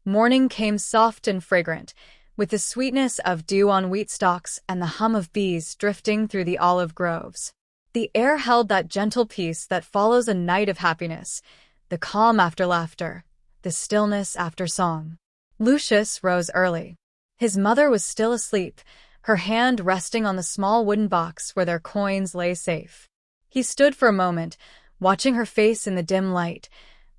Morning came soft and fragrant, with the sweetness of dew on wheat stalks and the hum of bees drifting through the olive groves. The air held that gentle peace that follows a night of happiness, the calm after laughter, the stillness after song. Lucius rose early. His mother was still asleep, her hand resting on the small wooden box where their coins lay safe. He stood for a moment, watching her face in the dim light.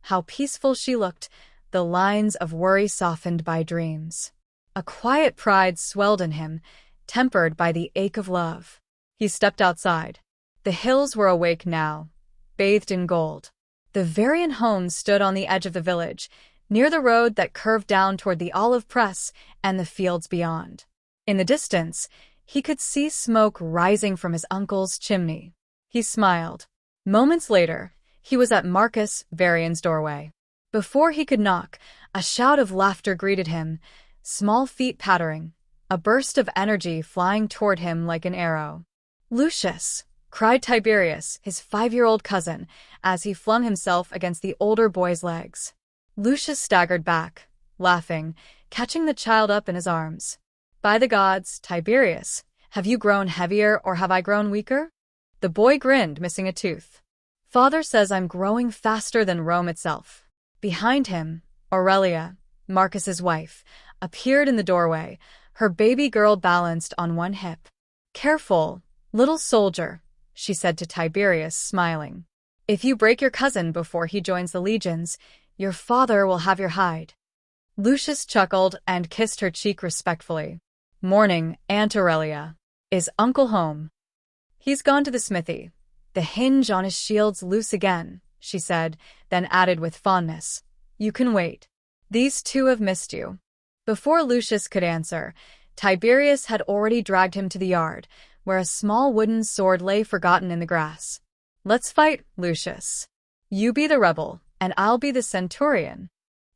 How peaceful she looked, the lines of worry softened by dreams. A quiet pride swelled in him, tempered by the ache of love. He stepped outside. The hills were awake now, bathed in gold. The Varian home stood on the edge of the village, near the road that curved down toward the olive press and the fields beyond. In the distance, he could see smoke rising from his uncle's chimney. He smiled. Moments later, he was at Marcus Varian's doorway. Before he could knock, a shout of laughter greeted him, small feet pattering, a burst of energy flying toward him like an arrow. "Lucius!" cried Tiberius, his 5-year-old cousin, as he flung himself against the older boy's legs. Lucius staggered back, laughing, catching the child up in his arms. "By the gods, Tiberius, have you grown heavier or have I grown weaker?" The boy grinned, missing a tooth. "Father says I'm growing faster than Rome itself." Behind him, Aurelia, Marcus's wife, appeared in the doorway, her baby girl balanced on one hip. "Careful, little soldier," she said to Tiberius, smiling. "If you break your cousin before he joins the legions, your father will have your hide." Lucius chuckled and kissed her cheek respectfully. "Morning, Aunt Aurelia. Is Uncle home?" "He's gone to the smithy. The hinge on his shield's loose again," she said, then added with fondness, "You can wait. These two have missed you." Before Lucius could answer, Tiberius had already dragged him to the yard, where a small wooden sword lay forgotten in the grass. "Let's fight, Lucius. You be the rebel, and I'll be the centurion."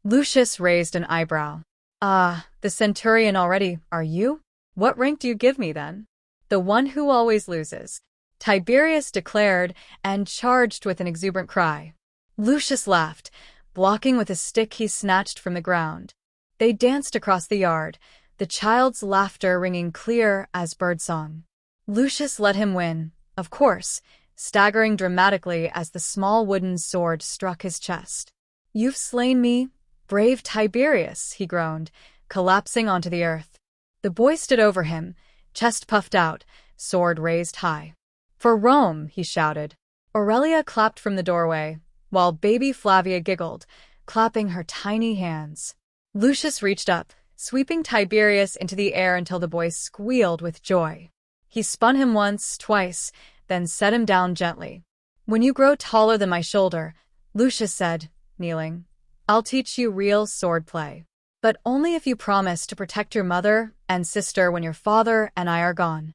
Lucius raised an eyebrow. "Ah, the centurion already, are you? What rank do you give me, then?" "The one who always loses," Tiberius declared, and charged with an exuberant cry. Lucius laughed, blocking with a stick he snatched from the ground. They danced across the yard, the child's laughter ringing clear as birdsong. Lucius let him win, of course, staggering dramatically as the small wooden sword struck his chest. "You've slain me, brave Tiberius," he groaned, collapsing onto the earth. The boy stood over him, chest puffed out, sword raised high. "For Rome," he shouted. Aurelia clapped from the doorway, while baby Flavia giggled, clapping her tiny hands. Lucius reached up, sweeping Tiberius into the air until the boy squealed with joy. He spun him once, twice, then set him down gently. "When you grow taller than my shoulder," Lucius said, kneeling, "I'll teach you real sword play. But only if you promise to protect your mother and sister when your father and I are gone."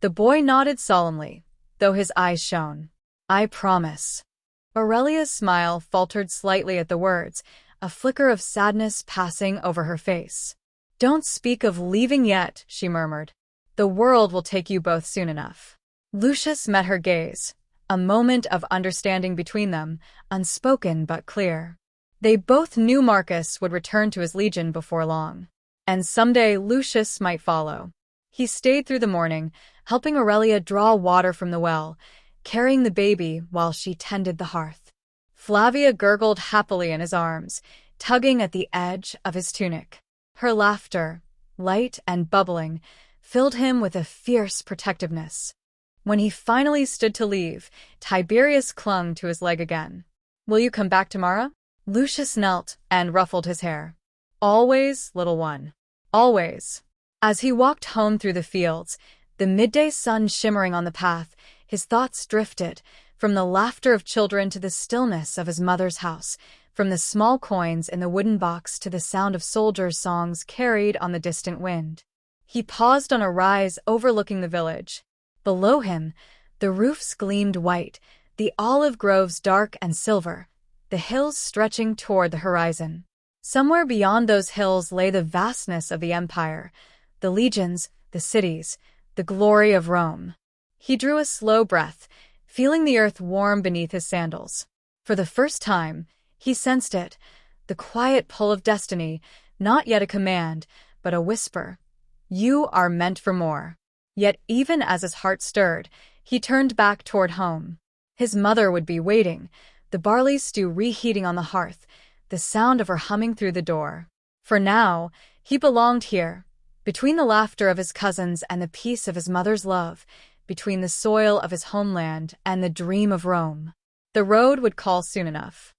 The boy nodded solemnly, though his eyes shone. "I promise." Aurelia's smile faltered slightly at the words, a flicker of sadness passing over her face. "Don't speak of leaving yet," she murmured. "The world will take you both soon enough." Lucius met her gaze, a moment of understanding between them, unspoken but clear. They both knew Marcus would return to his legion before long, and someday Lucius might follow. He stayed through the morning, helping Aurelia draw water from the well, carrying the baby while she tended the hearth. Flavia gurgled happily in his arms, tugging at the edge of his tunic. Her laughter, light and bubbling, filled him with a fierce protectiveness. When he finally stood to leave, Tiberius clung to his leg again. "Will you come back tomorrow?" Lucius knelt and ruffled his hair. "Always, little one. Always." As he walked home through the fields, the midday sun shimmering on the path, his thoughts drifted, from the laughter of children to the stillness of his mother's house, from the small coins in the wooden box to the sound of soldiers' songs carried on the distant wind. He paused on a rise overlooking the village. Below him, the roofs gleamed white, the olive groves dark and silver, the hills stretching toward the horizon. Somewhere beyond those hills lay the vastness of the empire, the legions, the cities, the glory of Rome. He drew a slow breath, feeling the earth warm beneath his sandals. For the first time, he sensed it, the quiet pull of destiny, Not yet a command, but a whisper. You are meant for more. Yet even as his heart stirred, he turned back toward home. His mother would be waiting, the barley stew reheating on the hearth, the sound of her humming through the door. For now, he belonged here, between the laughter of his cousins and the peace of his mother's love, between the soil of his homeland and the dream of Rome. The road would call soon enough.